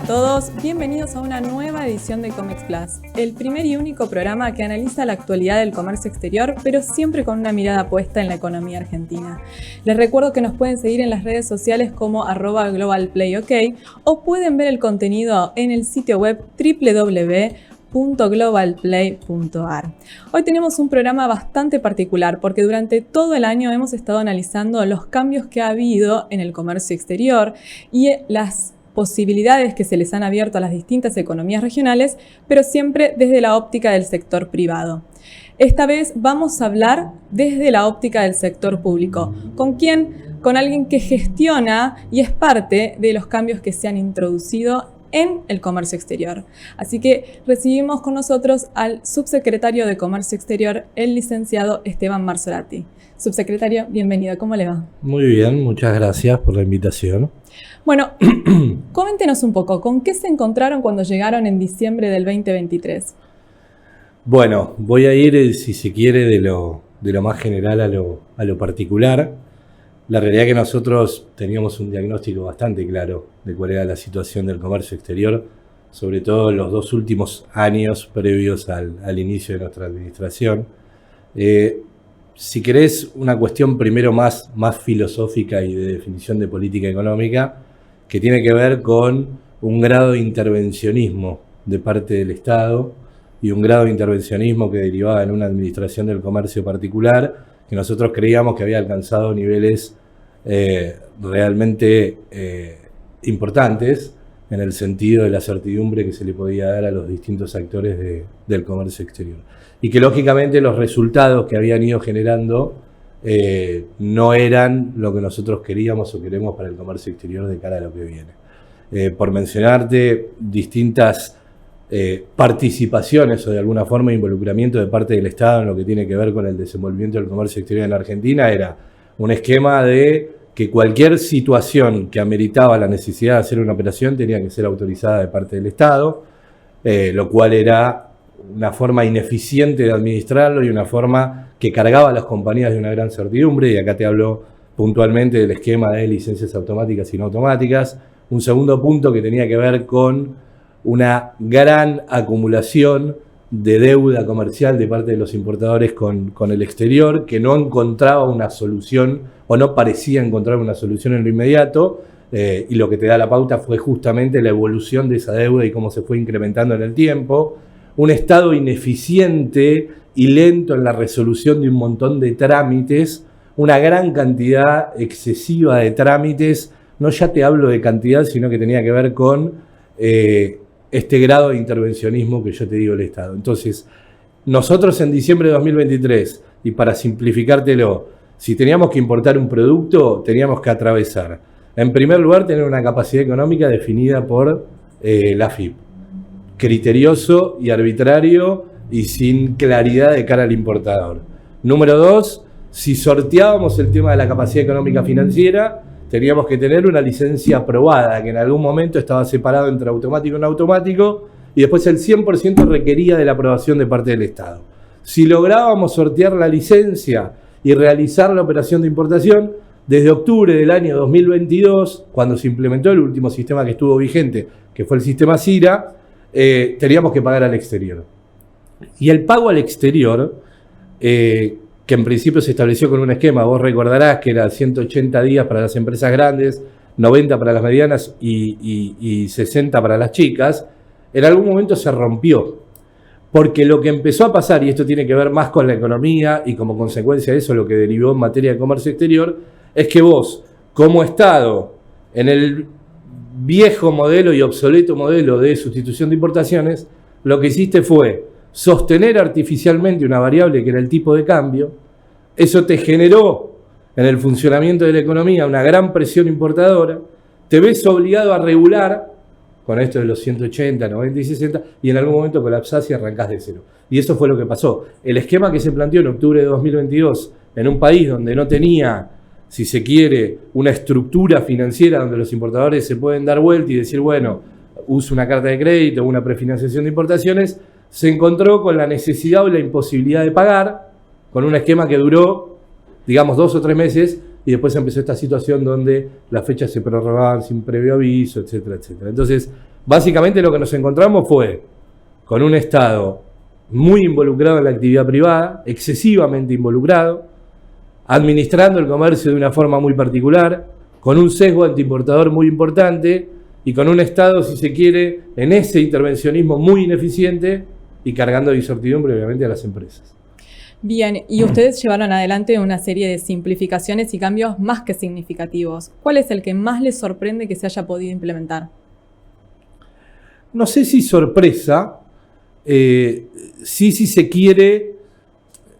todos, bienvenidos a una nueva edición de Comex Plus, el primer y único programa que analiza la actualidad del comercio exterior, pero siempre con una mirada puesta en la economía argentina. Les recuerdo que nos pueden seguir en las redes sociales como @globalplayok o pueden ver el contenido en el sitio web www.globalplay.ar. Hoy tenemos un programa bastante particular porque durante todo el año hemos estado analizando los cambios que ha habido en el comercio exterior y las posibilidades que se les han abierto a las distintas economías regionales, pero siempre desde la óptica del sector privado. Esta vez vamos a hablar desde la óptica del sector público. ¿Con quién? Con alguien que gestiona y es parte de los cambios que se han introducido en el comercio exterior. Así que recibimos con nosotros al subsecretario de Comercio Exterior, el licenciado Esteban Marzorati. Subsecretario, bienvenido, ¿cómo le va? Muy bien, muchas gracias por la invitación. Bueno, coméntenos un poco, ¿con qué se encontraron cuando llegaron en diciembre del 2023? Bueno, voy a ir, si se quiere, de lo más general a lo particular. La realidad es que nosotros teníamos un diagnóstico bastante claro de cuál era la situación del comercio exterior, sobre todo en los 2 últimos años previos al inicio de nuestra administración. Si querés, una cuestión primero más filosófica y de definición de política económica, que tiene que ver con un grado de intervencionismo de parte del Estado y un grado de intervencionismo que derivaba en una administración del comercio particular, que nosotros creíamos que había alcanzado niveles realmente importantes en el sentido de la certidumbre que se le podía dar a los distintos actores del comercio exterior. Y que lógicamente los resultados que habían ido generando no eran lo que nosotros queríamos o queremos para el comercio exterior de cara a lo que viene. Por mencionarte distintas participaciones o de alguna forma involucramiento de parte del Estado en lo que tiene que ver con el desenvolvimiento del comercio exterior en Argentina, era un esquema de que cualquier situación que ameritaba la necesidad de hacer una operación tenía que ser autorizada de parte del Estado, lo cual era una forma ineficiente de administrarlo y una forma que cargaba a las compañías de una gran certidumbre, y acá te hablo puntualmente del esquema de licencias automáticas y no automáticas. Un segundo punto que tenía que ver con una gran acumulación de deuda comercial de parte de los importadores con el exterior, que no encontraba una solución o no parecía encontrar una solución en lo inmediato, y lo que te da la pauta fue justamente la evolución de esa deuda y cómo se fue incrementando en el tiempo. Un Estado ineficiente y lento en la resolución de un montón de trámites, una gran cantidad excesiva de trámites, no ya te hablo de cantidad, sino que tenía que ver con este grado de intervencionismo que yo te digo del Estado. Entonces, nosotros en diciembre de 2023, y para simplificártelo, si teníamos que importar un producto, teníamos que atravesar, en primer lugar, tener una capacidad económica definida por la AFIP, criterioso y arbitrario y sin claridad de cara al importador. Número 2, si sorteábamos el tema de la capacidad económica financiera, teníamos que tener una licencia aprobada, que en algún momento estaba separado entre automático y no automático, y después el 100% requería de la aprobación de parte del Estado. Si lográbamos sortear la licencia y realizar la operación de importación, desde octubre del año 2022, cuando se implementó el último sistema que estuvo vigente, que fue el sistema CIRA, teníamos que pagar al exterior. Y el pago al exterior, que en principio se estableció con un esquema, vos recordarás que era 180 días para las empresas grandes, 90 para las medianas y 60 para las chicas, en algún momento se rompió. Porque lo que empezó a pasar, y esto tiene que ver más con la economía y como consecuencia de eso lo que derivó en materia de comercio exterior, es que vos, como Estado, en el viejo modelo y obsoleto modelo de sustitución de importaciones, lo que hiciste fue sostener artificialmente una variable que era el tipo de cambio. Eso te generó en el funcionamiento de la economía una gran presión importadora, te ves obligado a regular con esto de los 180, 90 y 60, y en algún momento colapsás y arrancás de cero. Y eso fue lo que pasó. El esquema que se planteó en octubre de 2022 en un país donde no tenía, si se quiere, una estructura financiera donde los importadores se pueden dar vuelta y decir, bueno, uso una carta de crédito, una prefinanciación de importaciones, se encontró con la necesidad o la imposibilidad de pagar, con un esquema que duró, digamos, 2 o 3 meses, y después empezó esta situación donde las fechas se prorrogaban sin previo aviso, etcétera, etcétera. Entonces, Básicamente lo que nos encontramos fue con un Estado muy involucrado en la actividad privada, excesivamente involucrado, administrando el comercio de una forma muy particular, con un sesgo antiimportador muy importante y con un Estado, si se quiere, en ese intervencionismo muy ineficiente y cargando de incertidumbre, obviamente, a las empresas. Bien, y ustedes llevaron adelante una serie de simplificaciones y cambios más que significativos. ¿Cuál es el que más les sorprende que se haya podido implementar? No sé si sorpresa, sí, si se quiere,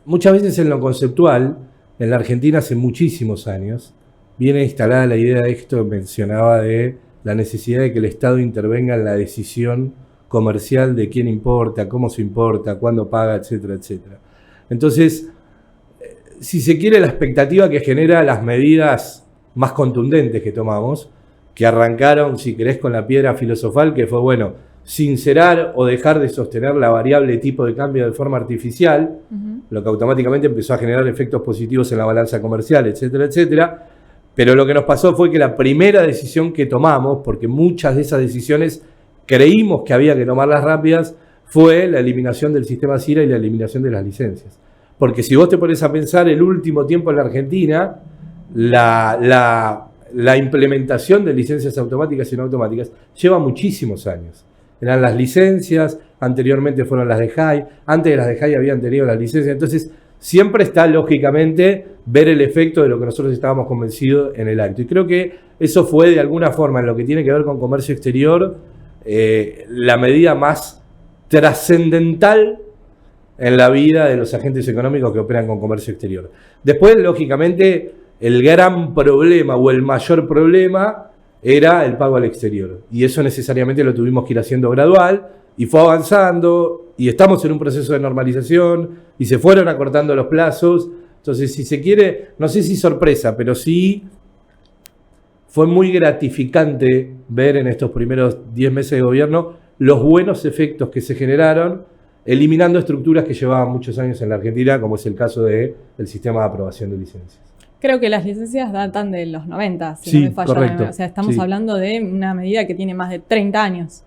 muchas veces en lo conceptual, en la Argentina hace muchísimos años, viene instalada la idea de esto que mencionaba de la necesidad de que el Estado intervenga en la decisión comercial de quién importa, cómo se importa, cuándo paga, etcétera, etcétera. Entonces, si se quiere, la expectativa que genera las medidas más contundentes que tomamos, que arrancaron, si querés, con la piedra filosofal, que fue, bueno, sincerar o dejar de sostener la variable tipo de cambio de forma artificial, lo que automáticamente empezó a generar efectos positivos en la balanza comercial, etcétera, etcétera. Pero lo que nos pasó fue que la primera decisión que tomamos, porque muchas de esas decisiones creímos que había que tomarlas rápidas, fue la eliminación del sistema CIRA y la eliminación de las licencias. Porque si vos te pones a pensar el último tiempo en la Argentina, la implementación de licencias automáticas y no automáticas lleva muchísimos años. Eran las licencias, anteriormente fueron las de JAI, antes de las de JAI habían tenido las licencias. Entonces, siempre está, lógicamente, ver el efecto de lo que nosotros estábamos convencidos en el acto. Y creo que eso fue, de alguna forma, en lo que tiene que ver con comercio exterior, la medida más trascendental en la vida de los agentes económicos que operan con comercio exterior. Después, lógicamente, el gran problema o el mayor problema era el pago al exterior. Y eso necesariamente lo tuvimos que ir haciendo gradual y fue avanzando y estamos en un proceso de normalización y se fueron acortando los plazos. Entonces, si se quiere, no sé si sorpresa, pero sí fue muy gratificante ver en estos primeros 10 meses de gobierno los buenos efectos que se generaron eliminando estructuras que llevaban muchos años en la Argentina, como es el caso del sistema de aprobación de licencias. Creo que las licencias datan de los 90, si sí, no me falla. Correcto. O sea, estamos hablando de una medida que tiene más de 30 años.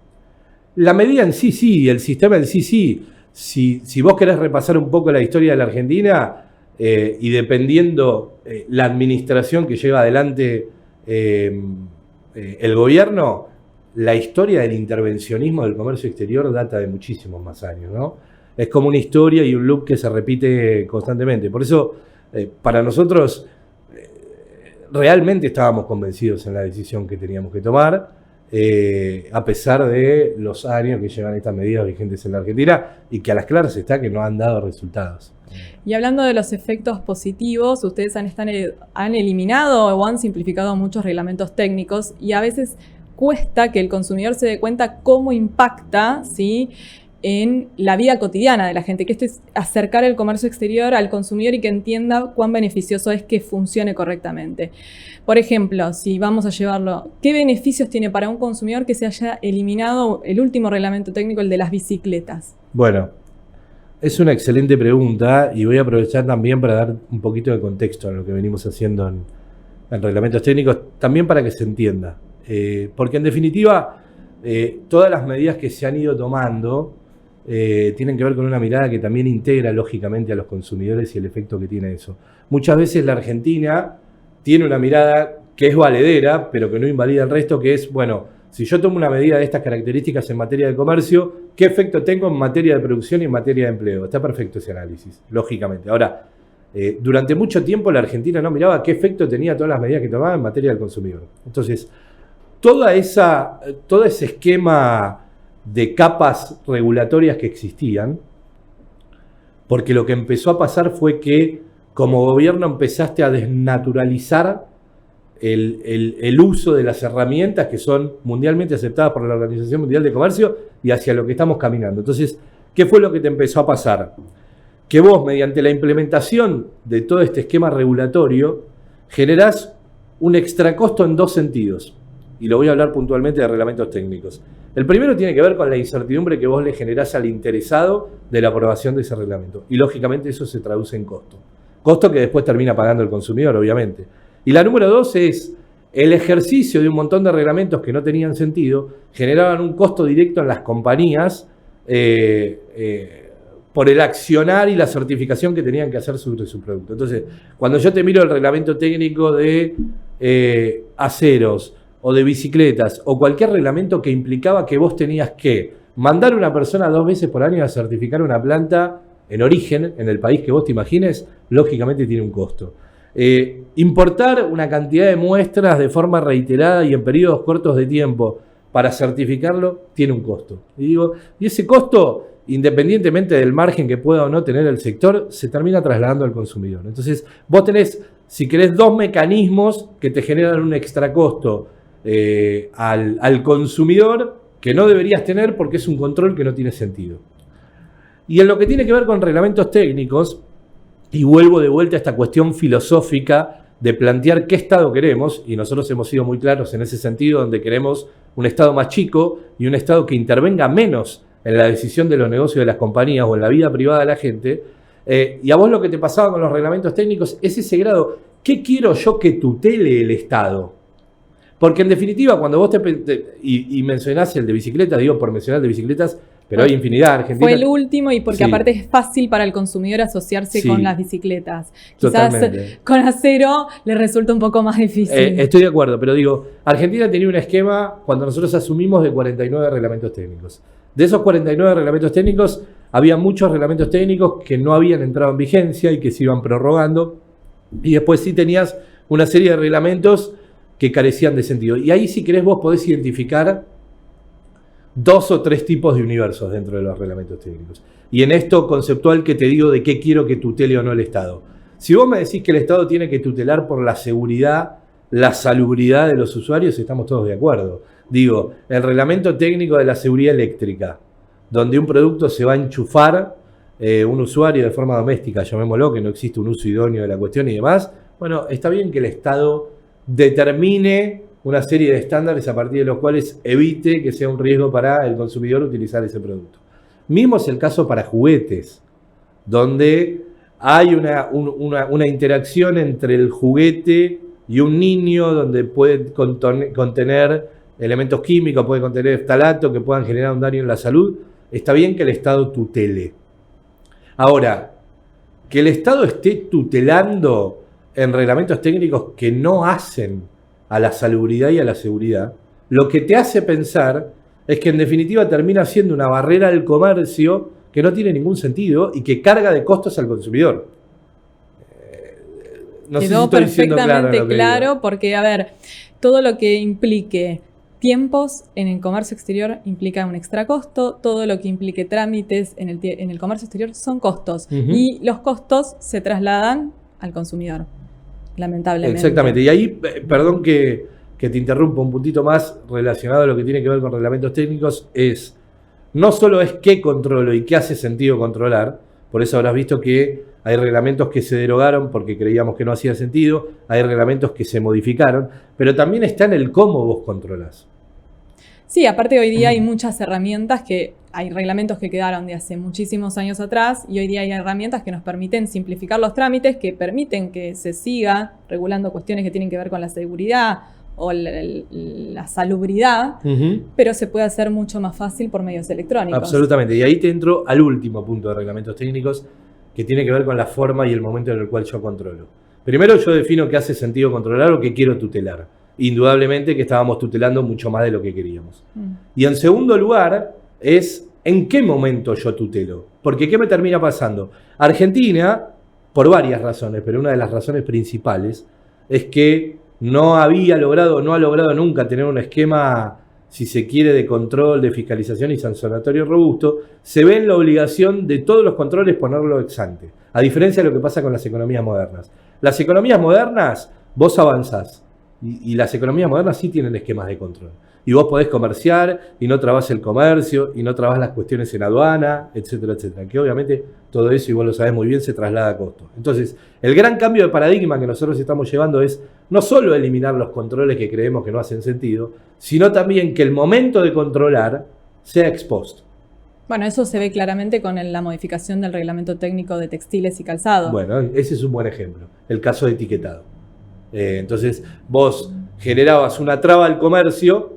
La medida en sí, el sistema en sí. Si vos querés repasar un poco la historia de la Argentina, y dependiendo la administración que lleva adelante el gobierno, la historia del intervencionismo del comercio exterior data de muchísimos más años, ¿no? Es como una historia y un loop que se repite constantemente. Por eso, para nosotros, realmente estábamos convencidos en la decisión que teníamos que tomar, a pesar de los años que llevan estas medidas vigentes en la Argentina y que a las claras está que no han dado resultados. Y hablando de los efectos positivos, ustedes han eliminado o han simplificado muchos reglamentos técnicos y a veces cuesta que el consumidor se dé cuenta cómo impacta, ¿sí?, en la vida cotidiana de la gente, que esto es acercar el comercio exterior al consumidor y que entienda cuán beneficioso es que funcione correctamente. Por ejemplo, si vamos a llevarlo, ¿qué beneficios tiene para un consumidor que se haya eliminado el último reglamento técnico, el de las bicicletas? Bueno, es una excelente pregunta y voy a aprovechar también para dar un poquito de contexto a lo que venimos haciendo en reglamentos técnicos, también para que se entienda. Porque en definitiva, todas las medidas que se han ido tomando tienen que ver con una mirada que también integra lógicamente a los consumidores y el efecto que tiene eso. Muchas veces la Argentina tiene una mirada que es valedera, pero que no invalida el resto, que es, bueno, si yo tomo una medida de estas características en materia de comercio, ¿qué efecto tengo en materia de producción y en materia de empleo? Está perfecto ese análisis, lógicamente. Ahora, durante mucho tiempo la Argentina no miraba qué efecto tenía todas las medidas que tomaba en materia del consumidor. Entonces, todo ese esquema de capas regulatorias que existían, porque lo que empezó a pasar fue que como gobierno empezaste a desnaturalizar el uso de las herramientas que son mundialmente aceptadas por la Organización Mundial de Comercio y hacia lo que estamos caminando. Entonces, ¿qué fue lo que te empezó a pasar? Que vos, mediante la implementación de todo este esquema regulatorio, generás un extracosto en dos sentidos. Y lo voy a hablar puntualmente de reglamentos técnicos. El primero tiene que ver con la incertidumbre que vos le generás al interesado de la aprobación de ese reglamento. Y lógicamente eso se traduce en costo. Costo que después termina pagando el consumidor, obviamente. Y la número dos es el ejercicio de un montón de reglamentos que no tenían sentido generaban un costo directo en las compañías por el accionar y la certificación que tenían que hacer sobre su producto. Entonces, cuando yo te miro el reglamento técnico de aceros o de bicicletas o cualquier reglamento que implicaba que vos tenías que mandar a una persona 2 veces por año a certificar una planta en origen, en el país que vos te imagines, lógicamente tiene un costo. Importar una cantidad de muestras de forma reiterada y en periodos cortos de tiempo para certificarlo tiene un costo. Y ese costo, independientemente del margen que pueda o no tener el sector, se termina trasladando al consumidor. Entonces, vos tenés, si querés, 2 mecanismos que te generan un extra costo al consumidor que no deberías tener porque es un control que no tiene sentido. Y en lo que tiene que ver con reglamentos técnicos, y vuelvo de vuelta a esta cuestión filosófica de plantear qué Estado queremos, y nosotros hemos sido muy claros en ese sentido, donde queremos un Estado más chico y un Estado que intervenga menos en la decisión de los negocios de las compañías o en la vida privada de la gente. Y a vos lo que te pasaba con los reglamentos técnicos es ese grado, ¿qué quiero yo que tutele el Estado? Porque en definitiva, cuando vos y mencionás el de bicicletas, digo por mencionar el de bicicletas, pero hay infinidad. Argentina fue el último y porque sí. Aparte es fácil para el consumidor asociarse con las bicicletas. Quizás Totalmente. con acero le resulta un poco más difícil. Estoy de acuerdo, pero digo, Argentina tenía un esquema cuando nosotros asumimos de 49 reglamentos técnicos. De esos 49 reglamentos técnicos, había muchos reglamentos técnicos que no habían entrado en vigencia y que se iban prorrogando. Y después sí tenías una serie de reglamentos que carecían de sentido. Y ahí, si querés, vos podés identificar 2 o 3 tipos de universos dentro de los reglamentos técnicos. Y en esto conceptual que te digo de qué quiero que tutele o no el Estado. Si vos me decís que el Estado tiene que tutelar por la seguridad, la salubridad de los usuarios, estamos todos de acuerdo. Digo, el reglamento técnico de la seguridad eléctrica, donde un producto se va a enchufar un usuario de forma doméstica, llamémoslo, que no existe un uso idóneo de la cuestión y demás, bueno, está bien que el Estado determine una serie de estándares a partir de los cuales evite que sea un riesgo para el consumidor utilizar ese producto. Mismo es el caso para juguetes, donde hay una interacción entre el juguete y un niño, donde puede contener elementos químicos, puede contener ftalato que puedan generar un daño en la salud. Está bien que el Estado tutele. Ahora, que el Estado esté tutelando en reglamentos técnicos que no hacen a la salubridad y a la seguridad, lo que te hace pensar es que en definitiva termina siendo una barrera al comercio que no tiene ningún sentido y que carga de costos al consumidor. No sé si estoy diciendo claro, porque, a ver, todo lo que implique tiempos en el comercio exterior implica un extra costo, todo lo que implique trámites en el comercio exterior son costos, y los costos se trasladan al consumidor, lamentablemente. Exactamente, y ahí, perdón que te interrumpa un puntito más relacionado a lo que tiene que ver con reglamentos técnicos, es no solo es qué controlo y qué hace sentido controlar, por eso habrás visto que hay reglamentos que se derogaron porque creíamos que no hacía sentido, hay reglamentos que se modificaron, pero también está en el cómo vos controlás. Sí, aparte hoy día hay muchas herramientas hay reglamentos que quedaron de hace muchísimos años atrás y hoy día hay herramientas que nos permiten simplificar los trámites, que permiten que se siga regulando cuestiones que tienen que ver con la seguridad o la salubridad, pero se puede hacer mucho más fácil por medios electrónicos. Absolutamente, y ahí te entro al último punto de reglamentos técnicos, que tiene que ver con la forma y el momento en el cual yo controlo. Primero yo defino qué hace sentido controlar o qué quiero tutelar. Indudablemente que estábamos tutelando mucho más de lo que queríamos. Y en segundo lugar es en qué momento yo tutelo. Porque ¿qué me termina pasando? Argentina, por varias razones, pero una de las razones principales es que no ha logrado nunca tener un esquema, si se quiere, de control, de fiscalización y sancionatorio robusto. Se ve en la obligación de todos los controles ponerlo ex ante, a diferencia de lo que pasa con las economías modernas. Las economías modernas, vos avanzás, y las economías modernas sí tienen esquemas de control. Y vos podés comerciar y no trabás el comercio y no trabás las cuestiones en aduana, etcétera, etcétera. Que obviamente todo eso, y vos lo sabés muy bien, se traslada a costos. Entonces, el gran cambio de paradigma que nosotros estamos llevando es no solo eliminar los controles que creemos que no hacen sentido, sino también que el momento de controlar sea ex post. Bueno, eso se ve claramente con la modificación del reglamento técnico de textiles y calzado. Bueno, ese es un buen ejemplo, el caso de etiquetado. Entonces, vos generabas una traba al comercio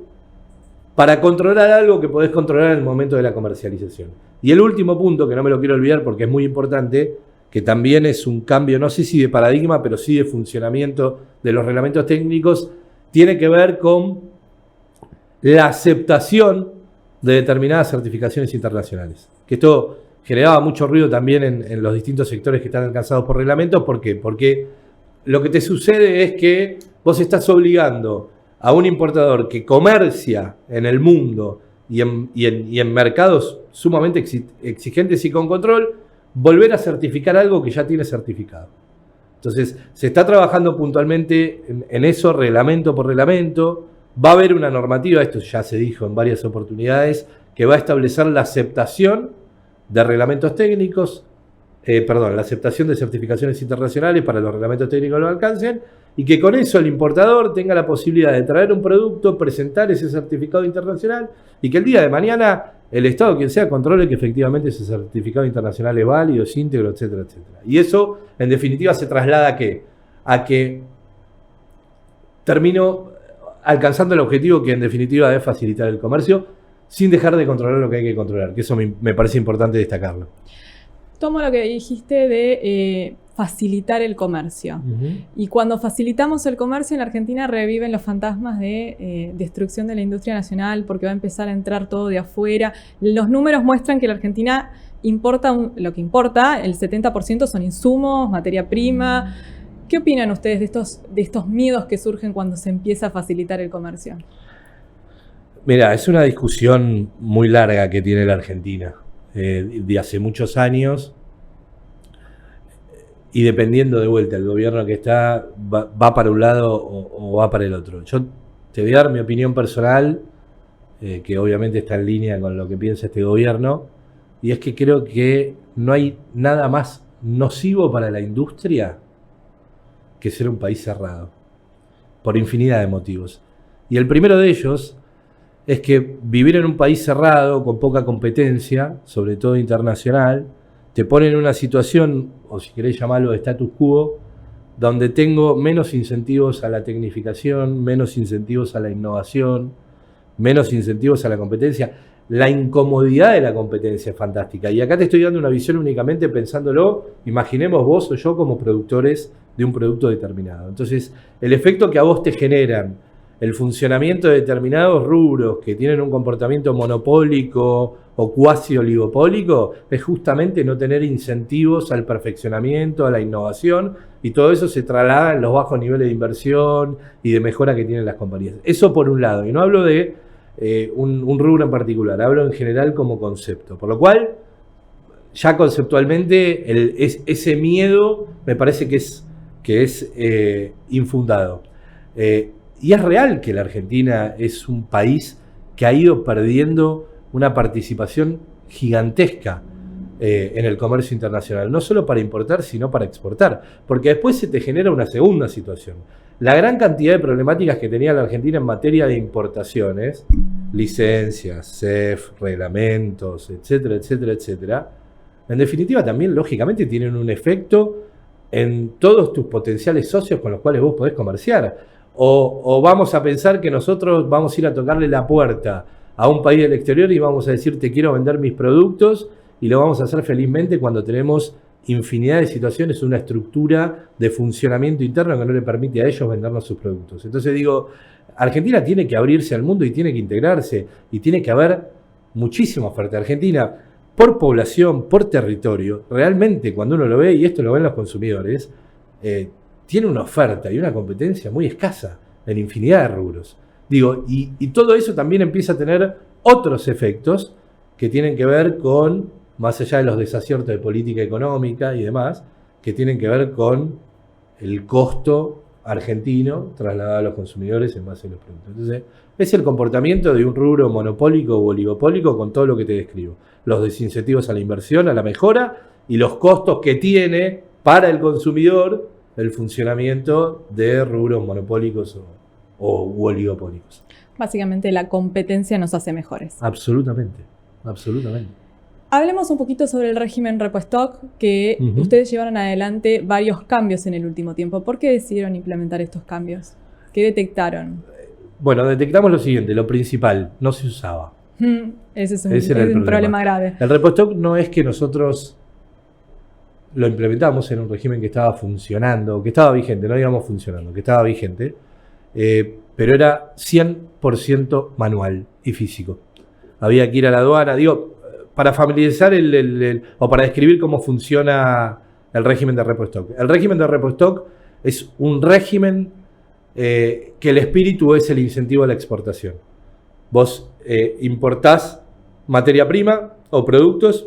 para controlar algo que podés controlar en el momento de la comercialización. Y el último punto, que no me lo quiero olvidar porque es muy importante, que también es un cambio, no sé si de paradigma, pero sí de funcionamiento de los reglamentos técnicos, tiene que ver con la aceptación de determinadas certificaciones internacionales. Que esto generaba mucho ruido también en los distintos sectores que están alcanzados por reglamentos. ¿Por qué? Porque lo que te sucede es que vos estás obligando a un importador que comercia en el mundo y en mercados sumamente exigentes y con control, volver a certificar algo que ya tiene certificado. Entonces, se está trabajando puntualmente en eso, reglamento por reglamento. Va a haber una normativa, esto ya se dijo en varias oportunidades, que va a establecer la aceptación de reglamentos técnicos, la aceptación de certificaciones internacionales para los reglamentos técnicos que lo alcancen, y que con eso el importador tenga la posibilidad de traer un producto, presentar ese certificado internacional, y que el día de mañana el Estado, quien sea, controle que efectivamente ese certificado internacional es válido, es íntegro, etcétera, etcétera. Y eso, en definitiva, se traslada ¿a qué? A que termino alcanzando el objetivo que en definitiva es facilitar el comercio sin dejar de controlar lo que hay que controlar, que eso me parece importante destacarlo. Tomo lo que dijiste de facilitar el comercio. Y cuando facilitamos el comercio en la Argentina reviven los fantasmas de destrucción de la industria nacional porque va a empezar a entrar todo de afuera. Los números muestran que la Argentina importa lo que importa, el 70% son insumos, materia prima. ¿Qué opinan ustedes de estos miedos que surgen cuando se empieza a facilitar el comercio? Mira, es una discusión muy larga que tiene la Argentina, de hace muchos años, y dependiendo de vuelta, el gobierno que está va para un lado o va para el otro. Yo te voy a dar mi opinión personal, que obviamente está en línea con lo que piensa este gobierno, y es que creo que no hay nada más nocivo para la industria que ser un país cerrado, por infinidad de motivos. Y el primero de ellos es que vivir en un país cerrado, con poca competencia, sobre todo internacional, te pone en una situación, o si querés llamarlo de status quo, donde tengo menos incentivos a la tecnificación, menos incentivos a la innovación, menos incentivos a la competencia. La incomodidad de la competencia es fantástica. Y acá te estoy dando una visión únicamente pensándolo, imaginemos vos o yo como productores de un producto determinado. Entonces, el efecto que a vos te generan el funcionamiento de determinados rubros que tienen un comportamiento monopólico o cuasi oligopólico es justamente no tener incentivos al perfeccionamiento, a la innovación, y todo eso se traslada en los bajos niveles de inversión y de mejora que tienen las compañías. Eso por un lado, y no hablo de un rubro en particular, hablo en general como concepto, por lo cual ya conceptualmente ese miedo me parece que es infundado. Y es real que la Argentina es un país que ha ido perdiendo una participación gigantesca en el comercio internacional, no solo para importar, sino para exportar, porque después se te genera una segunda situación. La gran cantidad de problemáticas que tenía la Argentina en materia de importaciones, licencias, CEF, reglamentos, etcétera, etcétera, etcétera, en definitiva también lógicamente tienen un efecto en todos tus potenciales socios con los cuales vos podés comerciar. O vamos a pensar que nosotros vamos a ir a tocarle la puerta a un país del exterior y vamos a decir te quiero vender mis productos, y lo vamos a hacer felizmente cuando tenemos infinidad de situaciones, una estructura de funcionamiento interno que no le permite a ellos vendernos sus productos. Entonces digo, Argentina tiene que abrirse al mundo y tiene que integrarse, y tiene que haber muchísima oferta. Argentina, por población, por territorio, realmente cuando uno lo ve, y esto lo ven los consumidores, tiene una oferta y una competencia muy escasa en infinidad de rubros. Digo, y todo eso también empieza a tener otros efectos que tienen que ver con, más allá de los desaciertos de política económica y demás, que tienen que ver con el costo argentino trasladado a los consumidores en base a los productos. Entonces, es el comportamiento de un rubro monopólico o oligopólico con todo lo que te describo. Los desincentivos a la inversión, a la mejora, y los costos que tiene para el consumidor el funcionamiento de rubros monopólicos o oligopólicos. Básicamente la competencia nos hace mejores. Absolutamente, absolutamente. Hablemos un poquito sobre el régimen repo-stock, que ustedes llevaron adelante varios cambios en el último tiempo. ¿Por qué decidieron implementar estos cambios? ¿Qué detectaron? Bueno, detectamos lo siguiente, lo principal, no se usaba. Ese es Ese era el problema grave. El repostock no es que nosotros lo implementamos en un régimen que estaba funcionando, que estaba vigente, no digamos funcionando, que estaba vigente, pero era 100% manual y físico. Había que ir a la aduana, digo, para familiarizar o para describir cómo funciona el régimen de repostock. El régimen de repostock es un régimen que el espíritu es el incentivo a la exportación. Vos importás materia prima o productos,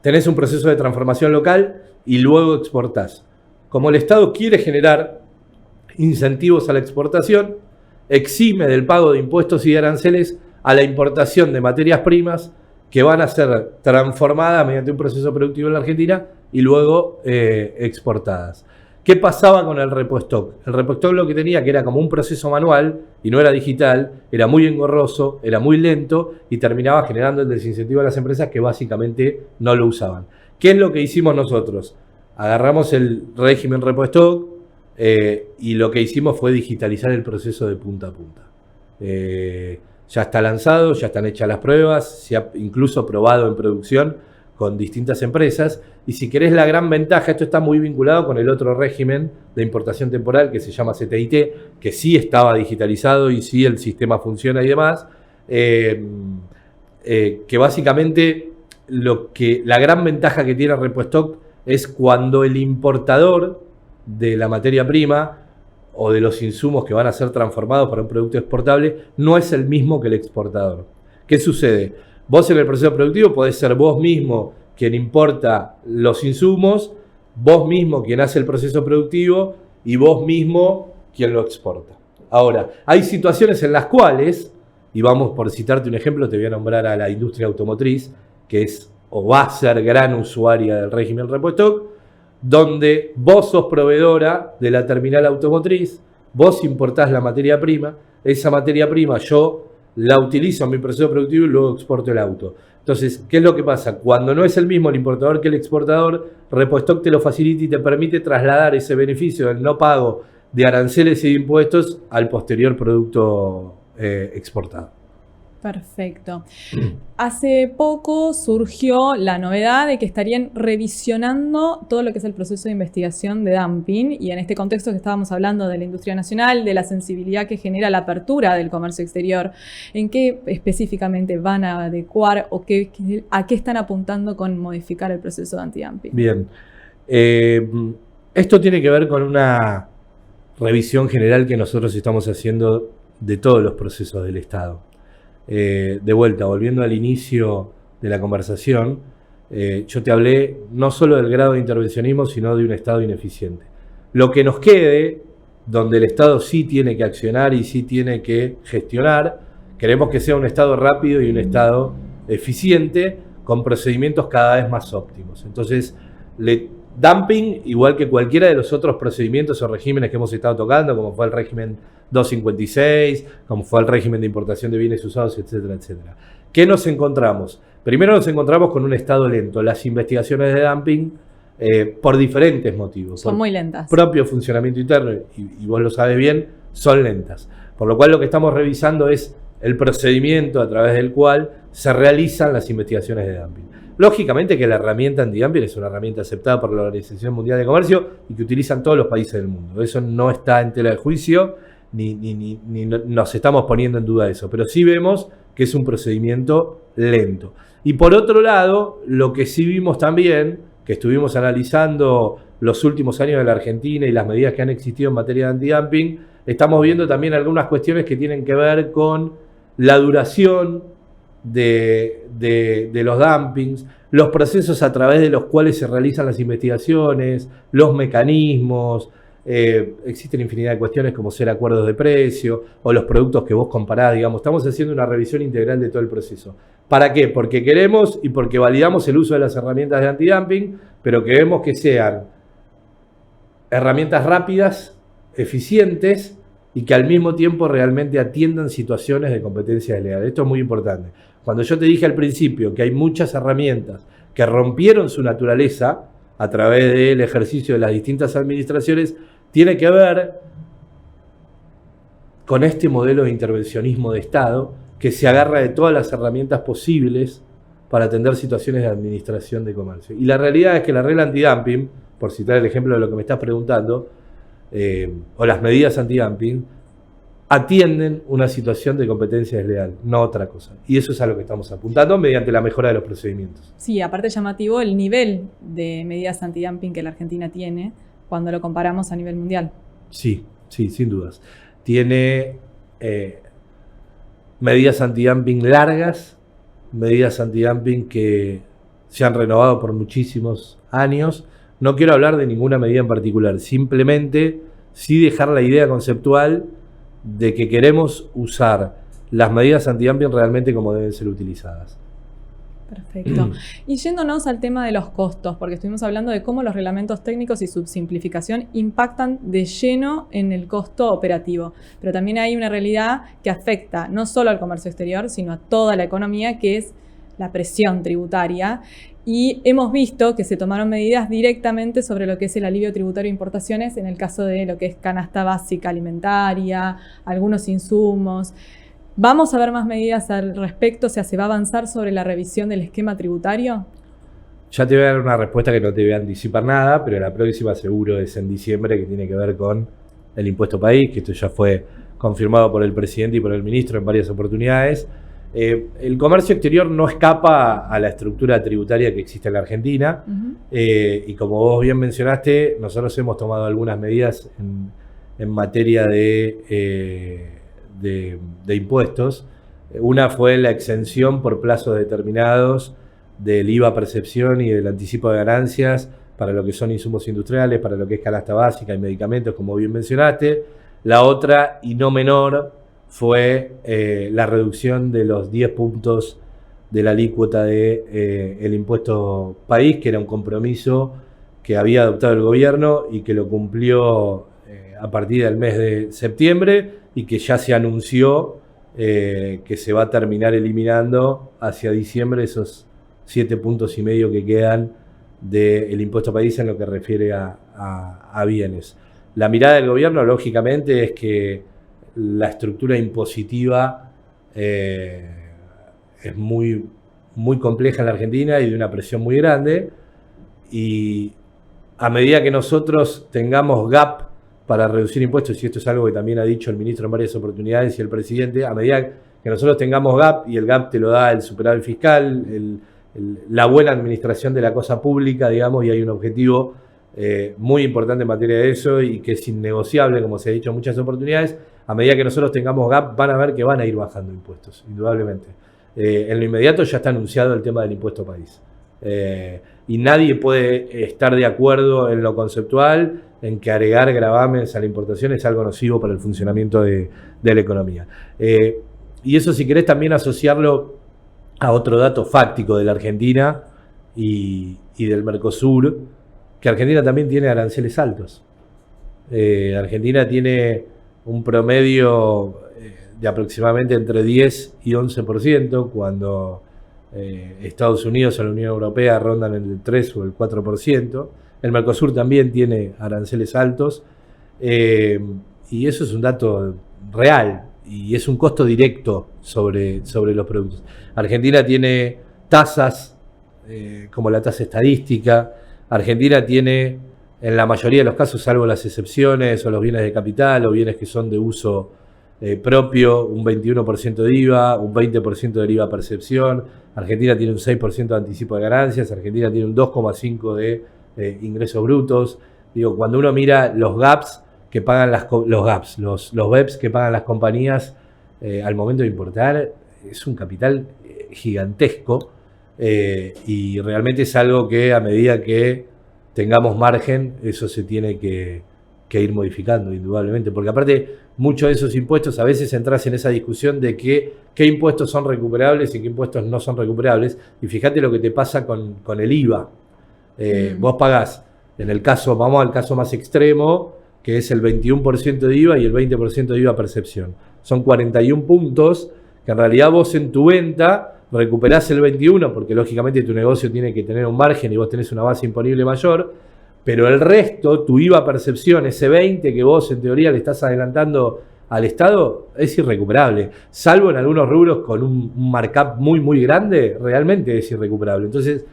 tenés un proceso de transformación local y luego exportás. Como el Estado quiere generar incentivos a la exportación, exime del pago de impuestos y de aranceles a la importación de materias primas que van a ser transformadas mediante un proceso productivo en la Argentina y luego exportadas. ¿Qué pasaba con el repostock? El repostock lo que tenía, que era como un proceso manual y no era digital, era muy engorroso, era muy lento y terminaba generando el desincentivo a las empresas que básicamente no lo usaban. ¿Qué es lo que hicimos nosotros? Agarramos el régimen repostock y lo que hicimos fue digitalizar el proceso de punta a punta. Ya está lanzado, ya están hechas las pruebas, se ha incluso probado en producción con distintas empresas. Y si querés, la gran ventaja, esto está muy vinculado con el otro régimen de importación temporal que se llama CTIT, que sí estaba digitalizado y sí el sistema funciona y demás, que básicamente la gran ventaja que tiene Repostock es cuando el importador de la materia prima o de los insumos que van a ser transformados para un producto exportable no es el mismo que el exportador. ¿Qué sucede? Vos en el proceso productivo podés ser vos mismo quien importa los insumos, vos mismo quien hace el proceso productivo y vos mismo quien lo exporta. Ahora, hay situaciones en las cuales, y vamos por citarte un ejemplo, te voy a nombrar a la industria automotriz, que es o va a ser gran usuaria del régimen Repostock, donde vos sos proveedora de la terminal automotriz, vos importás la materia prima, esa materia prima yo la utilizo en mi proceso productivo y luego exporto el auto. Entonces, ¿qué es lo que pasa? Cuando no es el mismo el importador que el exportador, Repostock te lo facilita y te permite trasladar ese beneficio del no pago de aranceles y de impuestos al posterior producto exportado. Perfecto. Hace poco surgió la novedad de que estarían revisionando todo lo que es el proceso de investigación de dumping, y en este contexto que estábamos hablando de la industria nacional, de la sensibilidad que genera la apertura del comercio exterior, ¿en qué específicamente van a adecuar o a qué están apuntando con modificar el proceso de antidumping? Bien. Esto tiene que ver con una revisión general que nosotros estamos haciendo de todos los procesos del Estado. De vuelta, volviendo al inicio de la conversación, yo te hablé no solo del grado de intervencionismo, sino de un Estado ineficiente. Lo que nos quede, donde el Estado sí tiene que accionar y sí tiene que gestionar, queremos que sea un Estado rápido y un Estado eficiente, con procedimientos cada vez más óptimos. Entonces, dumping, igual que cualquiera de los otros procedimientos o regímenes que hemos estado tocando, como fue el régimen 256, como fue el régimen de importación de bienes usados, etcétera, etcétera. ¿Qué nos encontramos? Primero nos encontramos con un Estado lento. Las investigaciones de dumping, por diferentes motivos. Son muy lentas. Propio funcionamiento interno, y vos lo sabes bien, son lentas. Por lo cual lo que estamos revisando es el procedimiento a través del cual se realizan las investigaciones de dumping. Lógicamente que la herramienta antidumping es una herramienta aceptada por la Organización Mundial de Comercio y que utilizan todos los países del mundo. Eso no está en tela de juicio, ni nos estamos poniendo en duda eso. Pero sí vemos que es un procedimiento lento. Y por otro lado, lo que sí vimos también, que estuvimos analizando los últimos años de la Argentina y las medidas que han existido en materia de antidumping, estamos viendo también algunas cuestiones que tienen que ver con la duración de los dumpings, los procesos a través de los cuales se realizan las investigaciones, los mecanismos. Existen infinidad de cuestiones como ser acuerdos de precio o los productos que vos comparás, digamos. Estamos haciendo una revisión integral de todo el proceso. ¿Para qué? Porque queremos y porque validamos el uso de las herramientas de antidumping, pero queremos que sean herramientas rápidas, eficientes y que al mismo tiempo realmente atiendan situaciones de competencia desleal. Esto es muy importante. Cuando yo te dije al principio que hay muchas herramientas que rompieron su naturaleza a través del ejercicio de las distintas administraciones, tiene que ver con este modelo de intervencionismo de Estado que se agarra de todas las herramientas posibles para atender situaciones de administración de comercio. Y la realidad es que la regla antidumping, por citar el ejemplo de lo que me estás preguntando, o las medidas antidumping, atienden una situación de competencia desleal, no otra cosa. Y eso es a lo que estamos apuntando mediante la mejora de los procedimientos. Sí, aparte llamativo el nivel de medidas antidumping que la Argentina tiene cuando lo comparamos a nivel mundial. Sí, sin dudas. Tiene medidas antidumping largas, medidas antidumping que se han renovado por muchísimos años. No quiero hablar de ninguna medida en particular, simplemente sí dejar la idea conceptual de que queremos usar las medidas antidumping realmente como deben ser utilizadas. Perfecto. Y yéndonos al tema de los costos, porque estuvimos hablando de cómo los reglamentos técnicos y su simplificación impactan de lleno en el costo operativo. Pero también hay una realidad que afecta no solo al comercio exterior, sino a toda la economía, que es la presión tributaria. Y hemos visto que se tomaron medidas directamente sobre lo que es el alivio tributario de importaciones en el caso de lo que es canasta básica alimentaria, algunos insumos. ¿Vamos a ver más medidas al respecto? O sea, ¿se va a avanzar sobre la revisión del esquema tributario? Ya te voy a dar una respuesta que no te voy a anticipar nada, pero la próxima seguro es en diciembre, que tiene que ver con el impuesto país, que esto ya fue confirmado por el presidente y por el ministro en varias oportunidades. El comercio exterior no escapa a la estructura tributaria que existe en la Argentina. Y como vos bien mencionaste, nosotros hemos tomado algunas medidas en materia de impuestos. Una fue la exención por plazos determinados del IVA percepción y del anticipo de ganancias para lo que son insumos industriales, para lo que es canasta básica y medicamentos, como bien mencionaste. La otra, y no menor, fue la reducción de los 10 puntos de la alícuota del impuesto país, que era un compromiso que había adoptado el gobierno y que lo cumplió a partir del mes de septiembre y que ya se anunció que se va a terminar eliminando hacia diciembre esos 7,5 puntos que quedan del impuesto país en lo que refiere a bienes. La mirada del gobierno, lógicamente, es que la estructura impositiva es muy compleja en la Argentina y de una presión muy grande, y a medida que nosotros tengamos gap para reducir impuestos, y esto es algo que también ha dicho el ministro en varias oportunidades y el presidente, a medida que nosotros tengamos gap, y el gap te lo da el superávit fiscal, la buena administración de la cosa pública, digamos, y hay un objetivo muy importante en materia de eso y que es innegociable, como se ha dicho en muchas oportunidades. A medida que nosotros tengamos gap, van a ver que van a ir bajando impuestos, indudablemente. En lo inmediato ya está anunciado el tema del impuesto país. Y nadie puede estar de acuerdo en lo conceptual, en que agregar gravames a la importación es algo nocivo para el funcionamiento de la economía. Y eso, si querés, también asociarlo a otro dato fáctico de la Argentina y del Mercosur, que Argentina también tiene aranceles altos. Argentina tiene un promedio de aproximadamente entre 10 y 11%, cuando Estados Unidos o la Unión Europea rondan en el 3 o el 4%. El Mercosur también tiene aranceles altos, y eso es un dato real y es un costo directo sobre los productos. Argentina tiene tasas como la tasa estadística. Argentina tiene, en la mayoría de los casos, salvo las excepciones o los bienes de capital o bienes que son de uso propio, un 21% de IVA, un 20% del IVA percepción. Argentina tiene un 6% de anticipo de ganancias. Argentina tiene un 2,5% de ingresos brutos. Digo, cuando uno mira los gaps que pagan los BEPS que pagan las compañías al momento de importar, es un capital gigantesco, y realmente es algo que a medida que tengamos margen, eso se tiene que ir modificando, indudablemente, porque aparte muchos de esos impuestos, a veces entras en esa discusión de qué impuestos son recuperables y qué impuestos no son recuperables, y fíjate lo que te pasa con el IVA. Vos pagás, vamos al caso más extremo, que es el 21% de IVA y el 20% de IVA percepción. Son 41 puntos que en realidad vos en tu venta recuperás el 21%, porque lógicamente tu negocio tiene que tener un margen y vos tenés una base imponible mayor, pero el resto, tu IVA percepción, ese 20% que vos en teoría le estás adelantando al Estado es irrecuperable. Salvo en algunos rubros con un markup muy, muy grande, realmente es irrecuperable. Entonces,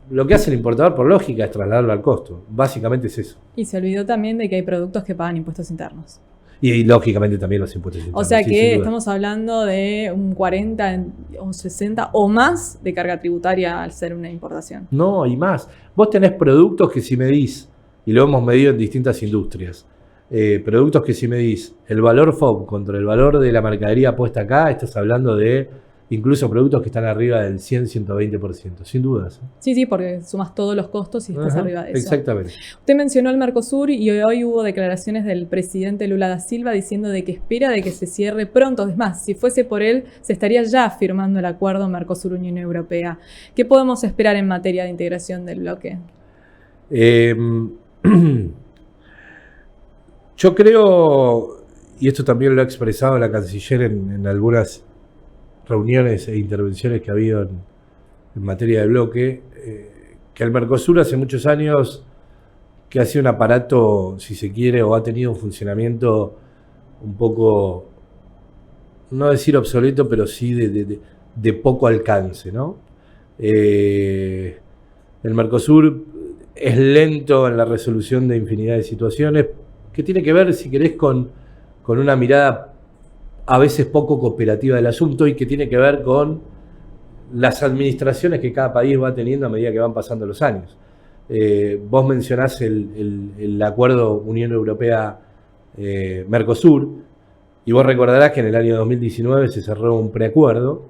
lo que hace el importador por lógica es trasladarlo al costo. Básicamente es eso. Y se olvidó también de que hay productos que pagan impuestos internos. Y lógicamente también los impuestos internos. O sea que estamos hablando de un 40 o 60 o más de carga tributaria al ser una importación. No, y más. Vos tenés productos que si medís, y lo hemos medido en distintas industrias, productos que si medís el valor FOB contra el valor de la mercadería puesta acá, estás hablando de incluso productos que están arriba del 100-120%, sin dudas. Sí, porque sumas todos los costos y estás arriba de eso. Exactamente. Usted mencionó el Mercosur y hoy hubo declaraciones del presidente Lula da Silva diciendo de que espera de que se cierre pronto. Es más, si fuese por él, se estaría ya firmando el acuerdo Mercosur-Unión Europea. ¿Qué podemos esperar en materia de integración del bloque? Yo creo, y esto también lo ha expresado la canciller en algunas reuniones e intervenciones que ha habido en materia de bloque, que el Mercosur hace muchos años que ha sido un aparato, si se quiere, o ha tenido un funcionamiento un poco, no decir obsoleto, pero sí de poco alcance, ¿no? El Mercosur es lento en la resolución de infinidad de situaciones, que tiene que ver, si querés, con una mirada a veces poco cooperativa del asunto y que tiene que ver con las administraciones que cada país va teniendo a medida que van pasando los años. Vos mencionás el acuerdo Unión Europea-Mercosur y vos recordarás que en el año 2019 se cerró un preacuerdo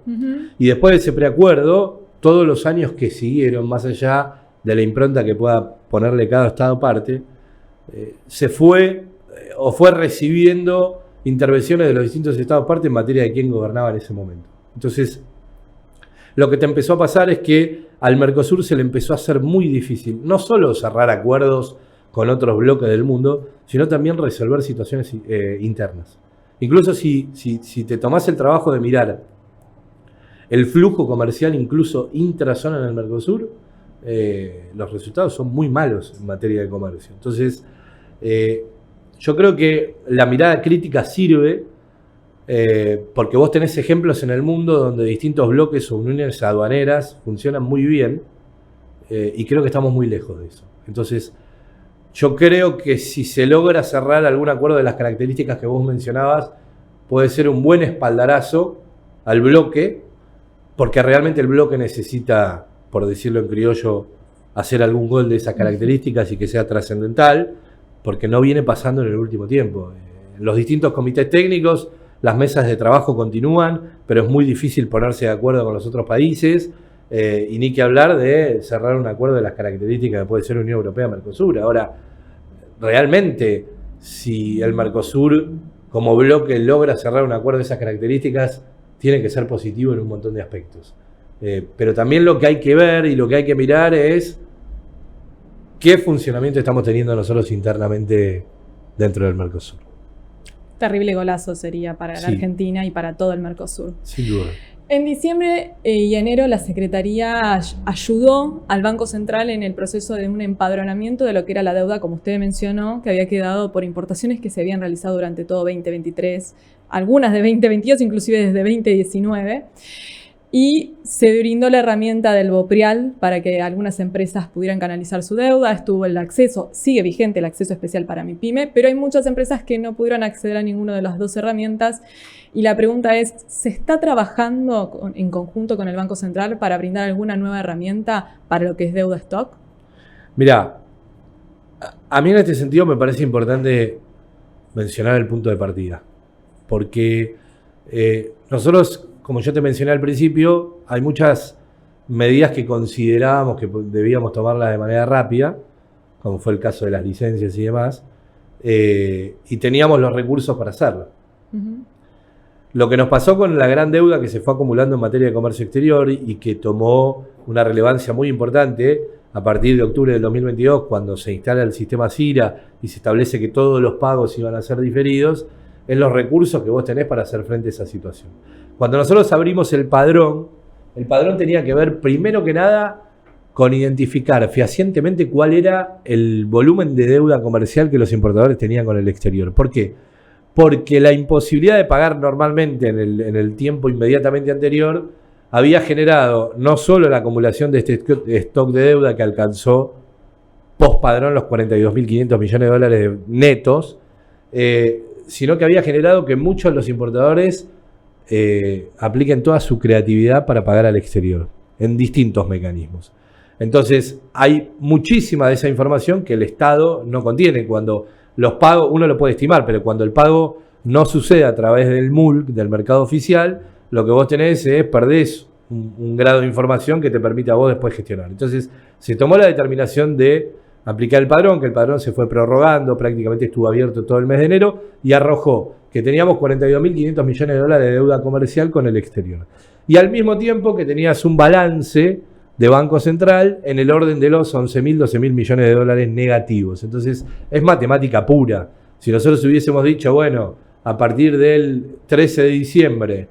y después de ese preacuerdo, todos los años que siguieron, más allá de la impronta que pueda ponerle cada Estado parte, se fue recibiendo intervenciones de los distintos Estados parte en materia de quién gobernaba en ese momento. Entonces, lo que te empezó a pasar es que al Mercosur se le empezó a hacer muy difícil, no solo cerrar acuerdos con otros bloques del mundo, sino también resolver situaciones internas. Incluso si te tomás el trabajo de mirar el flujo comercial, incluso intrazona en el Mercosur, los resultados son muy malos en materia de comercio. Entonces, yo creo que la mirada crítica sirve porque vos tenés ejemplos en el mundo donde distintos bloques o uniones aduaneras funcionan muy bien y creo que estamos muy lejos de eso. Entonces, yo creo que si se logra cerrar algún acuerdo de las características que vos mencionabas, puede ser un buen espaldarazo al bloque, porque realmente el bloque necesita, por decirlo en criollo, hacer algún gol de esas características y que sea trascendental, porque no viene pasando en el último tiempo. Los distintos comités técnicos, las mesas de trabajo continúan, pero es muy difícil ponerse de acuerdo con los otros países, y ni que hablar de cerrar un acuerdo de las características que puede ser Unión Europea-Mercosur. Ahora, realmente, si el Mercosur como bloque logra cerrar un acuerdo de esas características, tiene que ser positivo en un montón de aspectos. Pero también lo que hay que ver y lo que hay que mirar es qué funcionamiento estamos teniendo nosotros internamente dentro del Mercosur. Terrible golazo sería para la Argentina y para todo el Mercosur. Sin duda. En diciembre y enero la Secretaría ayudó al Banco Central en el proceso de un empadronamiento de lo que era la deuda, como usted mencionó, que había quedado por importaciones que se habían realizado durante todo 2023, algunas de 2022, inclusive desde 2019. Y se brindó la herramienta del BOPRIAL para que algunas empresas pudieran canalizar su deuda. Estuvo el acceso, sigue vigente el acceso especial para MIPYME, pero hay muchas empresas que no pudieron acceder a ninguna de las dos herramientas. Y la pregunta es, ¿se está trabajando en conjunto con el Banco Central para brindar alguna nueva herramienta para lo que es deuda stock? Mirá, a mí en este sentido me parece importante mencionar el punto de partida. Porque nosotros, como yo te mencioné al principio, hay muchas medidas que considerábamos que debíamos tomarlas de manera rápida, como fue el caso de las licencias y demás, y teníamos los recursos para hacerlo. Lo que nos pasó con la gran deuda que se fue acumulando en materia de comercio exterior y que tomó una relevancia muy importante a partir de octubre del 2022, cuando se instala el sistema CIRA y se establece que todos los pagos iban a ser diferidos, es los recursos que vos tenés para hacer frente a esa situación. Cuando nosotros abrimos el padrón tenía que ver, primero que nada, con identificar fehacientemente cuál era el volumen de deuda comercial que los importadores tenían con el exterior. ¿Por qué? porque la imposibilidad de pagar normalmente en el tiempo inmediatamente anterior había generado no solo la acumulación de este stock de deuda que alcanzó post-padrón los 42.500 millones de dólares netos, sino que había generado que muchos de los importadores apliquen toda su creatividad para pagar al exterior, en distintos mecanismos. Entonces, hay muchísima de esa información que el Estado no contiene. Cuando los pagos, uno lo puede estimar, pero cuando el pago no sucede a través del MULC, del mercado oficial, lo que vos tenés es, perdés un grado de información que te permite a vos después gestionar. Entonces, se tomó la determinación de aplicar el padrón, que el padrón se fue prorrogando, prácticamente estuvo abierto todo el mes de enero, y arrojó que teníamos 42.500 millones de dólares de deuda comercial con el exterior. Y al mismo tiempo que tenías un balance de Banco Central en el orden de los 11.000, 12.000 millones de dólares negativos. Entonces, es matemática pura. Si nosotros hubiésemos dicho, bueno, a partir del 13 de diciembre,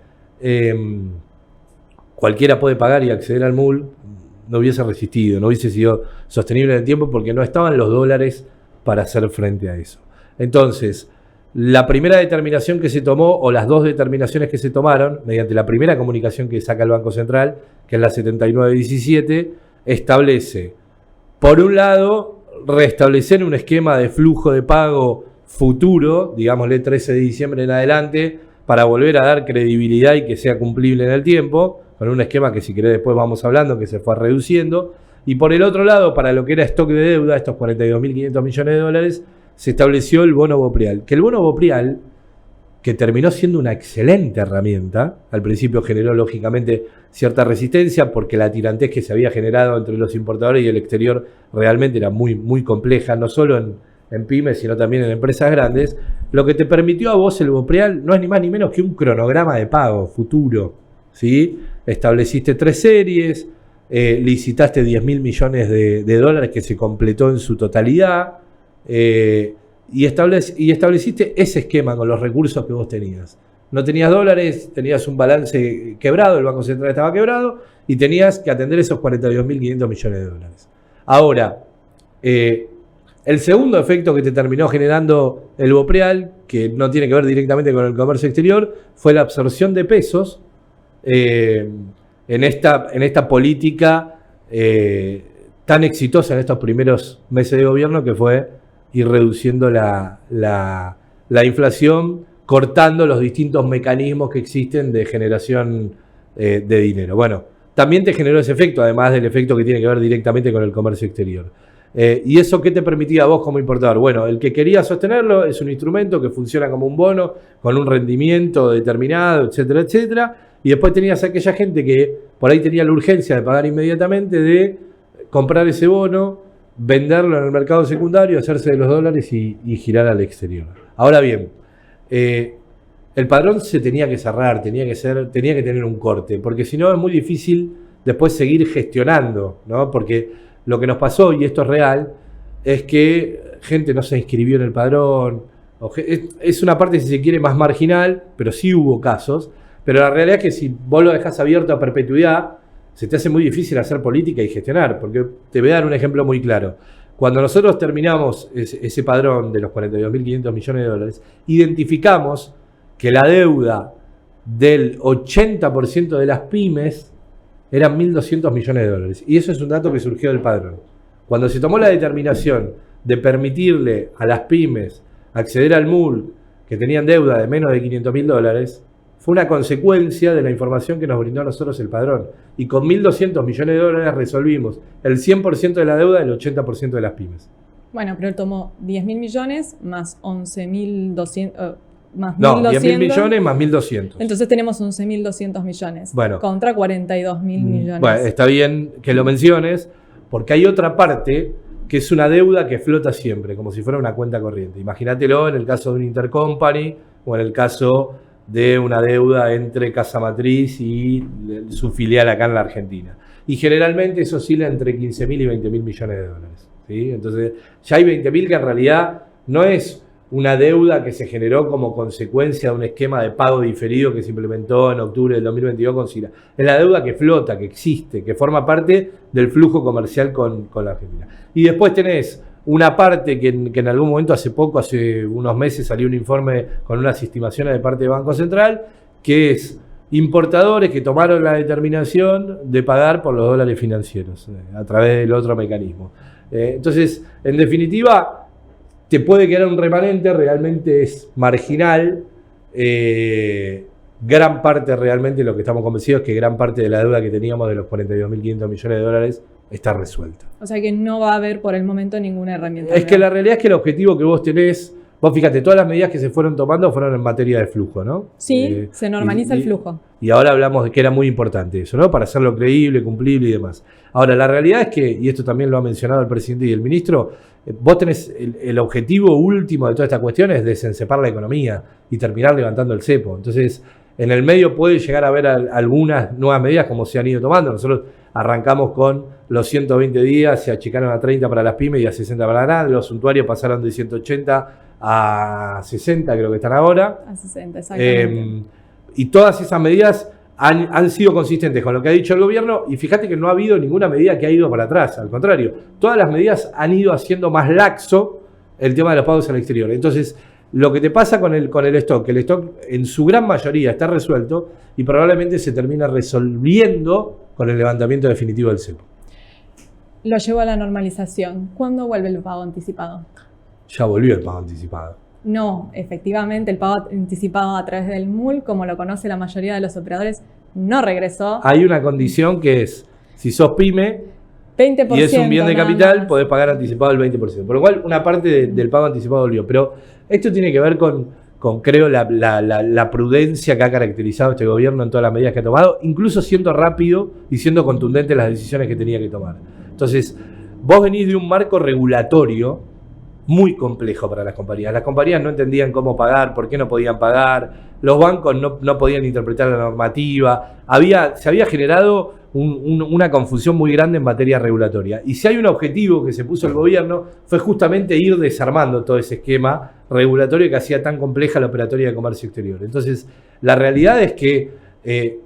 cualquiera puede pagar y acceder al MUL, no hubiese resistido, no hubiese sido sostenible en el tiempo porque no estaban los dólares para hacer frente a eso. Entonces, la primera determinación que se tomó, o las dos determinaciones que se tomaron, mediante la primera comunicación que saca el Banco Central, que es la 7917, establece, por un lado, restablecer un esquema de flujo de pago futuro, digámosle 13 de diciembre en adelante, para volver a dar credibilidad y que sea cumplible en el tiempo, con un esquema que si querés después vamos hablando, que se fue reduciendo. Y por el otro lado, para lo que era stock de deuda, estos 42.500 millones de dólares, se estableció el bono Bopreal. Que el bono Bopreal, que terminó siendo una excelente herramienta, al principio generó lógicamente cierta resistencia porque la tirantez que se había generado entre los importadores y el exterior realmente era muy, muy compleja, no solo en pymes, sino también en empresas grandes. Lo que te permitió a vos el Bopreal no es ni más ni menos que un cronograma de pago futuro, ¿sí? Estableciste 3 series, licitaste 10.000 millones de dólares que se completó en su totalidad, y estableciste ese esquema con los recursos que vos tenías. No tenías dólares, tenías un balance quebrado, el Banco Central estaba quebrado, y tenías que atender esos 42.500 millones de dólares. Ahora, el segundo efecto que te terminó generando el Bopreal, que no tiene que ver directamente con el comercio exterior, fue la absorción de pesos en esta política tan exitosa en estos primeros meses de gobierno, que fue ir reduciendo la inflación, cortando los distintos mecanismos que existen de generación de dinero. Bueno, también te generó ese efecto, además del efecto que tiene que ver directamente con el comercio exterior. ¿Y eso qué te permitía a vos como importador? Bueno, el que quería sostenerlo es un instrumento que funciona como un bono, con un rendimiento determinado, etcétera, etcétera. Y después tenías a aquella gente que por ahí tenía la urgencia de pagar inmediatamente, de comprar ese bono, venderlo en el mercado secundario, hacerse de los dólares y girar al exterior. Ahora bien, el padrón se tenía que cerrar, tenía que tener un corte, porque si no es muy difícil después seguir gestionando, ¿no? Porque lo que nos pasó, y esto es real, es que gente no se inscribió en el padrón. Es una parte, si se quiere, más marginal, pero sí hubo casos. Pero la realidad es que si vos lo dejás abierto a perpetuidad, se te hace muy difícil hacer política y gestionar. Porque te voy a dar un ejemplo muy claro. Cuando nosotros terminamos ese padrón de los 42.500 millones de dólares, identificamos que la deuda del 80% de las pymes eran 1.200 millones de dólares. Y eso es un dato que surgió del padrón. Cuando se tomó la determinación de permitirle a las pymes acceder al MUL, que tenían deuda de menos de 500.000 dólares, fue una consecuencia de la información que nos brindó a nosotros el padrón. Y con 1.200 millones de dólares resolvimos el 100% de la deuda del 80% de las pymes. Bueno, pero él tomó 10.000 millones más 11.200... más no, 1.200. 10.000 millones más 1.200. Entonces tenemos 11.200 millones. Bueno, contra 42.000 millones. Bueno, está bien que lo menciones, porque hay otra parte que es una deuda que flota siempre, como si fuera una cuenta corriente. Imagínatelo en el caso de un intercompany o en el caso de una deuda entre Casa Matriz y su filial acá en la Argentina. Y generalmente eso oscila entre 15.000 y 20.000 millones de dólares, ¿sí? Entonces ya hay 20.000 que en realidad no es una deuda que se generó como consecuencia de un esquema de pago diferido que se implementó en octubre del 2022 con SIRA. Es la deuda que flota, que existe, que forma parte del flujo comercial con la Argentina. Y después tenés una parte que en algún momento hace unos meses salió un informe con unas estimaciones de parte del Banco Central, que es importadores que tomaron la determinación de pagar por los dólares financieros a través del otro mecanismo. Entonces, en definitiva, te puede quedar un remanente, realmente es marginal. Gran parte, realmente, lo que estamos convencidos es que gran parte de la deuda que teníamos de los 42.500 millones de dólares está resuelta. O sea que no va a haber por el momento ninguna herramienta. Es que la realidad es que el objetivo que vos tenés, vos fíjate, todas las medidas que se fueron tomando fueron en materia de flujo, ¿no? Sí, se normaliza el flujo. Y ahora hablamos de que era muy importante eso, ¿no? Para hacerlo creíble, cumplible y demás. Ahora, la realidad es que, y esto también lo ha mencionado el presidente y el ministro, vos tenés el objetivo último de toda esta cuestión es desencepar la economía y terminar levantando el cepo. Entonces, en el medio puede llegar a haber algunas nuevas medidas como se han ido tomando. Nosotros arrancamos con los 120 días, se achicaron a 30 para las pymes y a 60 para las grandes. Los suntuarios pasaron de 180 a 60, creo que están ahora. A 60, exactamente. Y todas esas medidas han sido consistentes con lo que ha dicho el gobierno, y fíjate que no ha habido ninguna medida que ha ido para atrás, al contrario, todas las medidas han ido haciendo más laxo el tema de los pagos al exterior. Entonces, lo que te pasa con el stock, que el stock en su gran mayoría está resuelto y probablemente se termina resolviendo con el levantamiento definitivo del cepo. Lo llevó a la normalización. ¿Cuándo vuelve el pago anticipado? Ya volvió el pago anticipado. No, efectivamente el pago anticipado a través del MUL, como lo conoce la mayoría de los operadores, no regresó. Hay una condición que es, si sos pyme 20% y es un bien de capital, más, podés pagar anticipado el 20%. Por lo cual, una parte del pago anticipado volvió. Pero esto tiene que ver con creo, la prudencia que ha caracterizado este gobierno en todas las medidas que ha tomado, incluso siendo rápido y siendo contundente en las decisiones que tenía que tomar. Entonces, vos venís de un marco regulatorio muy complejo para las compañías. Las compañías no entendían cómo pagar, por qué no podían pagar, los bancos no podían interpretar la normativa, se había generado una confusión muy grande en materia regulatoria. Y si hay un objetivo que se puso el gobierno, fue justamente ir desarmando todo ese esquema regulatorio que hacía tan compleja la operatoria de comercio exterior. Entonces, la realidad es que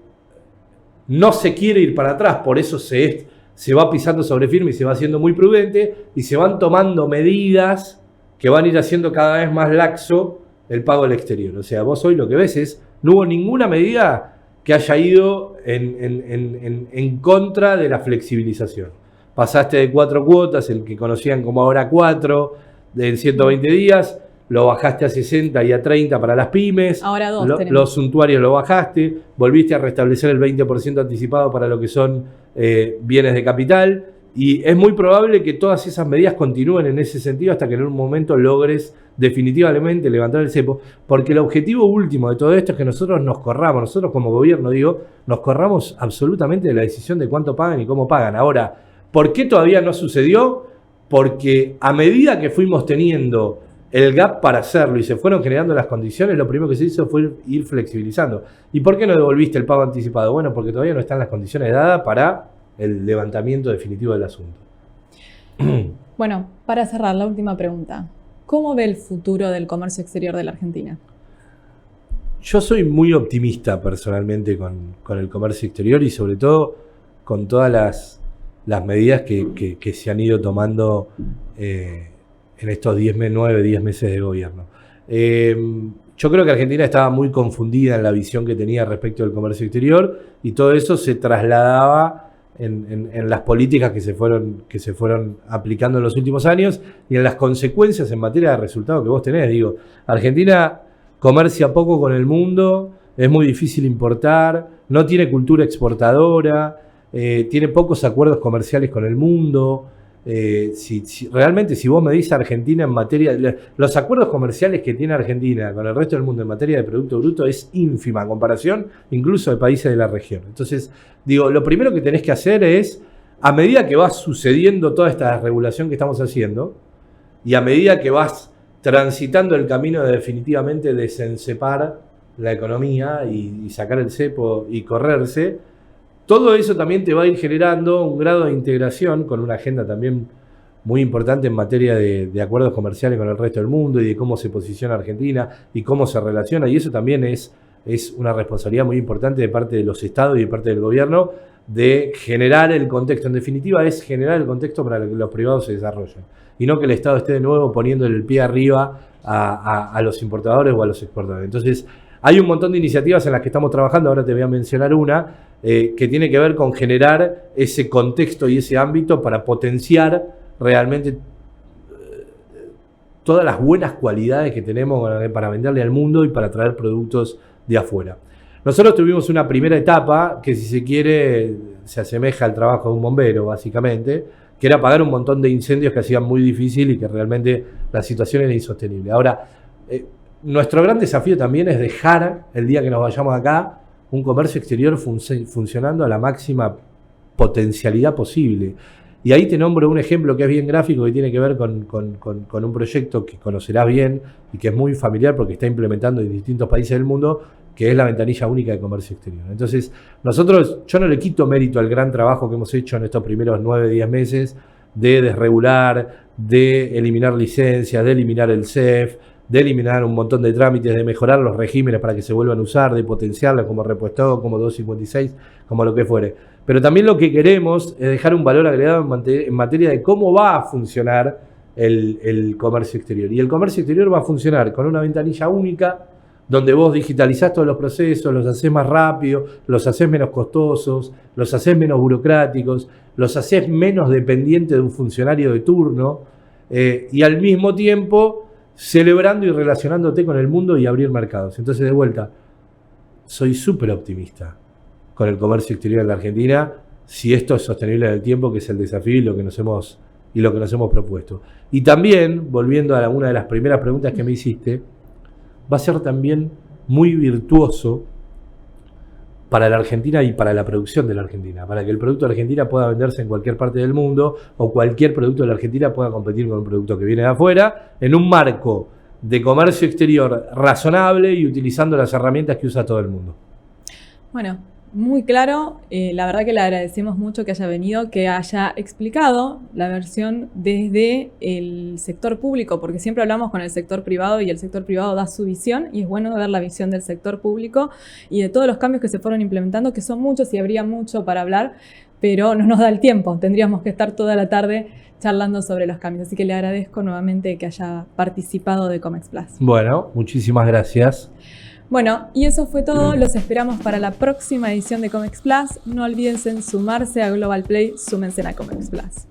no se quiere ir para atrás, por eso se va pisando sobre firme y se va haciendo muy prudente y se van tomando medidas que van a ir haciendo cada vez más laxo el pago al exterior. O sea, vos hoy lo que ves es, no hubo ninguna medida que haya ido en contra de la flexibilización. Pasaste de 4 cuotas, el que conocían como ahora 4, de 120 días, lo bajaste a 60 y a 30 para las pymes. Ahora 2 los suntuarios lo bajaste, volviste a restablecer el 20% anticipado para lo que son bienes de capital. Y es muy probable que todas esas medidas continúen en ese sentido hasta que en un momento logres definitivamente levantar el cepo, porque el objetivo último de todo esto es que nosotros nos corramos, nosotros como gobierno, nos corramos absolutamente de la decisión de cuánto pagan y cómo pagan. Ahora, ¿por qué todavía no sucedió? Porque a medida que fuimos teniendo el gap para hacerlo y se fueron generando las condiciones, lo primero que se hizo fue ir flexibilizando. ¿Y por qué no devolviste el pago anticipado? Bueno, porque todavía no están las condiciones dadas para el levantamiento definitivo del asunto. Bueno, para cerrar, la última pregunta. ¿Cómo ve el futuro del comercio exterior de la Argentina? Yo soy muy optimista personalmente con el comercio exterior y sobre todo con todas las medidas que se han ido tomando en estos 9, 10 meses de gobierno. Yo creo que Argentina estaba muy confundida en la visión que tenía respecto del comercio exterior y todo eso se trasladaba en las políticas que se fueron aplicando en los últimos años y en las consecuencias en materia de resultados que vos tenés. Digo, Argentina comercia poco con el mundo, es muy difícil importar, no tiene cultura exportadora, tiene pocos acuerdos comerciales con el mundo. Realmente, si vos me dices Argentina en materia, los acuerdos comerciales que tiene Argentina con el resto del mundo en materia de Producto Bruto es ínfima en comparación incluso de países de la región. Entonces, digo, lo primero que tenés que hacer es, a medida que va sucediendo toda esta regulación que estamos haciendo y a medida que vas transitando el camino de definitivamente desencepar la economía y sacar el cepo y correrse, todo eso también te va a ir generando un grado de integración con una agenda también muy importante en materia de acuerdos comerciales con el resto del mundo y de cómo se posiciona Argentina y cómo se relaciona. Y eso también es una responsabilidad muy importante de parte de los estados y de parte del gobierno de generar el contexto. En definitiva, es generar el contexto para que los privados se desarrollen. y no que el Estado esté de nuevo poniéndole el pie arriba a los importadores o a los exportadores. Entonces, hay un montón de iniciativas en las que estamos trabajando, ahora te voy a mencionar una, que tiene que ver con generar ese contexto y ese ámbito para potenciar realmente todas las buenas cualidades que tenemos para venderle al mundo y para traer productos de afuera. Nosotros tuvimos una primera etapa que, si se quiere, se asemeja al trabajo de un bombero, básicamente, que era apagar un montón de incendios que hacían muy difícil y que realmente la situación era insostenible. Ahora, nuestro gran desafío también es dejar, el día que nos vayamos acá, un comercio exterior funcionando a la máxima potencialidad posible. Y ahí te nombro un ejemplo que es bien gráfico, que tiene que ver con un proyecto que conocerás bien y que es muy familiar porque está implementando en distintos países del mundo, que es la ventanilla única de comercio exterior. Entonces, yo no le quito mérito al gran trabajo que hemos hecho en estos primeros 9-10 meses de desregular, de eliminar licencias, de eliminar el CEF, de eliminar un montón de trámites, de mejorar los regímenes para que se vuelvan a usar, de potenciarla como repuesto, como 256, como lo que fuere. Pero también lo que queremos es dejar un valor agregado en materia de cómo va a funcionar el comercio exterior. Y el comercio exterior va a funcionar con una ventanilla única, donde vos digitalizás todos los procesos, los hacés más rápido, los hacés menos costosos, los hacés menos burocráticos, los hacés menos dependientes de un funcionario de turno, y al mismo tiempo celebrando y relacionándote con el mundo y abrir mercados. Entonces, de vuelta, soy súper optimista con el comercio exterior en la Argentina, si esto es sostenible en el tiempo, que es el desafío y lo que nos hemos propuesto. Y también, volviendo a una de las primeras preguntas que me hiciste, va a ser también muy virtuoso para la Argentina y para la producción de la Argentina, para que el producto de Argentina pueda venderse en cualquier parte del mundo o cualquier producto de la Argentina pueda competir con un producto que viene de afuera en un marco de comercio exterior razonable y utilizando las herramientas que usa todo el mundo. Bueno, muy claro. La verdad que le agradecemos mucho que haya venido, que haya explicado la versión desde el sector público, porque siempre hablamos con el sector privado y el sector privado da su visión, y es bueno ver la visión del sector público y de todos los cambios que se fueron implementando, que son muchos y habría mucho para hablar, pero no nos da el tiempo. Tendríamos que estar toda la tarde charlando sobre los cambios. Así que le agradezco nuevamente que haya participado de Comex Plus. Bueno, muchísimas gracias. Bueno, y eso fue todo. Los esperamos para la próxima edición de Comex Plus. No olviden sumarse a Global Play, súmense a Comex Plus.